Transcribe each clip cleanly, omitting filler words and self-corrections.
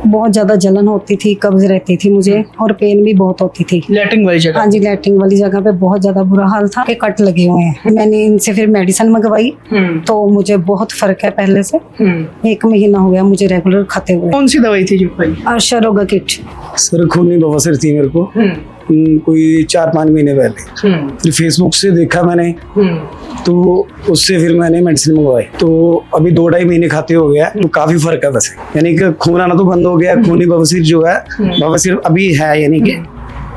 बहुत ज्यादा जलन होती थी, कब्ज रहती थी मुझे और पेन भी बहुत होती थी। लैट्रिन वाली जगह? हाँ जी, लैट्रिन वाली जगह पे बहुत ज्यादा बुरा हाल था कि कट लगे हुए हैं। मैंने इनसे फिर मेडिसिन मंगवाई तो मुझे बहुत फर्क है पहले से। 1 महीना हो गया मुझे रेगुलर खाते हुए। कौन सी दवाई थी जो खाई? अर्शरोगा किट। सर खूनी बवासीर थी मेरे को कोई 4-5 महीने पहले। फिर फेसबुक से देखा मैंने तो उससे फिर मैंने मेडिसिन मंगवाई तो अभी 2-2.5 महीने खाते हो गया तो काफी फर्क है वैसे। यानी कि खून आना तो बंद हो गया। खूनी बवासीर जो है बवासीर अभी है, यानी कि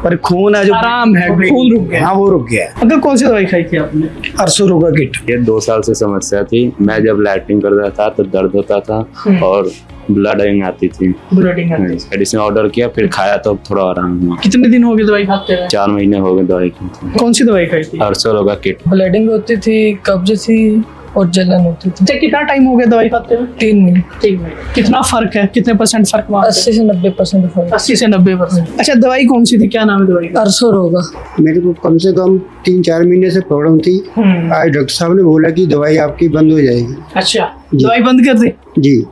पर खून है जो आराम है, खून रुक गया। हाँ वो रुक गया है। अगर कौन सी दवाई खाई थी आपने? अर्शरोगा किट। ये 2 साल से समस्या थी। मैं जब लैट्रिन करता था तो दर्द होता था और ब्लडिंग आती थी। ब्लडिंग आती थी। मेडिसिन ऑर्डर किया, फिर खाया तो थोड़ा आराम हुआ। कितने दिन हो गए दवाई खाते हुए? 4 महीने हो गए दवाई खाते। कौन सी दवाई खाई थी? अर्शरोगा किट। ब्लीडिंग होती थी, कब्ज थी और जलन होती थी। अच्छा, कितना टाइम हो गया दवाई खाते हुए? 3 महीने। 3 महीने। कितना फर्क है? कितने परसेंट फर्क? 80 से 90% फर्क। 80 से 90%। अच्छा, दवाई कौन सी थी? क्या नाम है दवाई का? अर्शरोगा। मेरे को कम से कम 3-4 महीने से प्रॉब्लम थी। आज डॉक्टर साहब ने बोला कि दवाई आपकी बंद हो जाएगी। अच्छा, दवाई बंद कर दी? जी,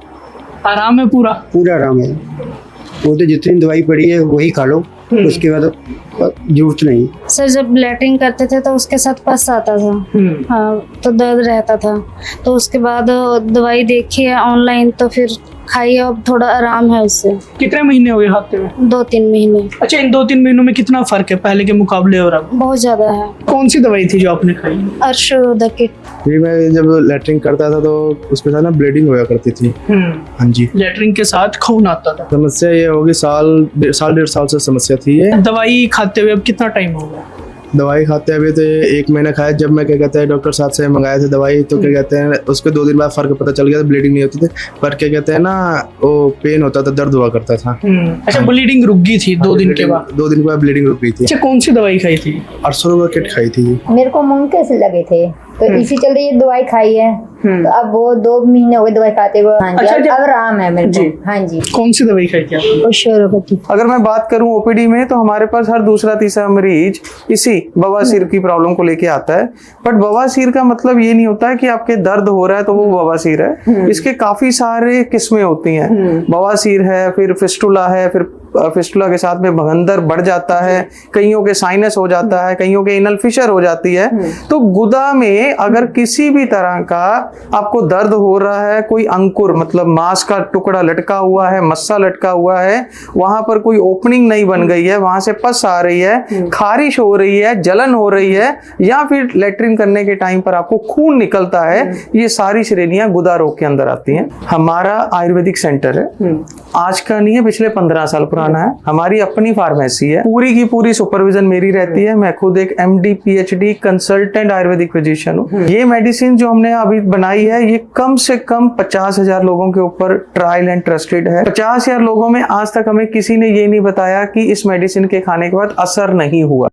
आराम है पूरा? पूरा आराम है। वो तो जितनी दवाई पड़ी है वही खा लो, उसके बाद जरूरत नहीं। सर जब लैट्रिन करते थे तो उसके साथ पस आता था। हाँ, तो दर्द रहता था। तो उसके बाद दवाई देखी है ऑनलाइन तो फिर खाई, अब थोड़ा आराम है उससे। कितने महीने हो गए खाते हुए? 2-3 महीने। अच्छा, इन 2-3 महीनों में कितना फर्क है पहले के मुकाबले और अब? बहुत ज्यादा है। कौन सी दवाई थी जो आपने खाई? अर्शरोगा किट। फिर मैं जब लैट्रिन करता था तो उसके साथ ना ब्लीडिंग होया करती थी। हाँ जी। लैट्रिन के साथ खून आता था। समस्या ये होगी, साल 1.5 साल से समस्या थी ये। दवाई खाते हुए अब कितना टाइम हो गया? दवाई खाते हुए तो 1 महीना खाया। जब मैं क्या कहते हैं डॉक्टर साहब से मंगाए थे दवाई तो क्या कहते हैं उसके 2 दिन बाद फर्क पता चल गया था, ब्लीडिंग नहीं होती थी। पर क्या कहते हैं ना वो पेन होता था, दर्द हुआ करता था। अच्छा, ब्लीडिंग रुक गई थी 2 दिन के बाद? 2 दिन के बाद ब्लीडिंग रुक गई थी। अच्छा, कौन सी दवाई खाई थी? अर्शरोगा किट खाई थी। मेरे को मुंह से लगे थे तो इसी चलते ये दवाई खाई है। तो अब वो 2 महीने हो गए दवाई खाते हुए। हाँ जी, अच्छा, अब आराम है मेरे को। हाँ जी। कौन सी दवाई खाई थी आपने? अर्शरोगा किट। अगर मैं बात करूं ओपीडी में तो हमारे पास हर दूसरा तीसरा मरीज इसी बवासीर की प्रॉब्लम को लेके आता है। बट बवासीर का मतलब ये नहीं होता है कि आपके दर्द हो रहा है तो वो बवासीर है। इसके काफी सारे किस्में होती हैं। बवासीर है, फिर फिस्टुला है, फिर फिस्टुला के साथ में भगंदर बढ़ जाता है, कईयों के साइनस हो जाता है, कईयों के एनल फिशर हो जाती है। तो गुदा में अगर किसी भी तरह का आपको दर्द हो रहा है, कोई अंकुर मतलब मांस का टुकड़ा लटका हुआ है, मस्सा लटका हुआ है, वहां पर कोई ओपनिंग नहीं बन गई है, वहां से पस आ रही है, खारिश हो रही है, जलन हो रही है, या फिर लैट्रिन करने के टाइम पर आपको खून निकलता है, ये सारी श्रेणियां गुदा रोग के अंदर आती हैं। हमारा आयुर्वेदिक सेंटर है, आज का नहीं है, पिछले 15 साल पुराना है। हमारी अपनी फार्मेसी है, पूरी की पूरी सुपरविजन मेरी रहती है। मैं खुद एक MD PhD consultant Ayurvedic physician हूँ। ये मेडिसिन जो हमने अभी बनाई है ये कम से कम 50,000 लोगों के ऊपर ट्रायल एंड ट्रस्टेड है। 50,000 लोगों में आज तक हमें किसी ने ये नहीं बताया कि इस मेडिसिन के खाने के बाद असर नहीं हुआ।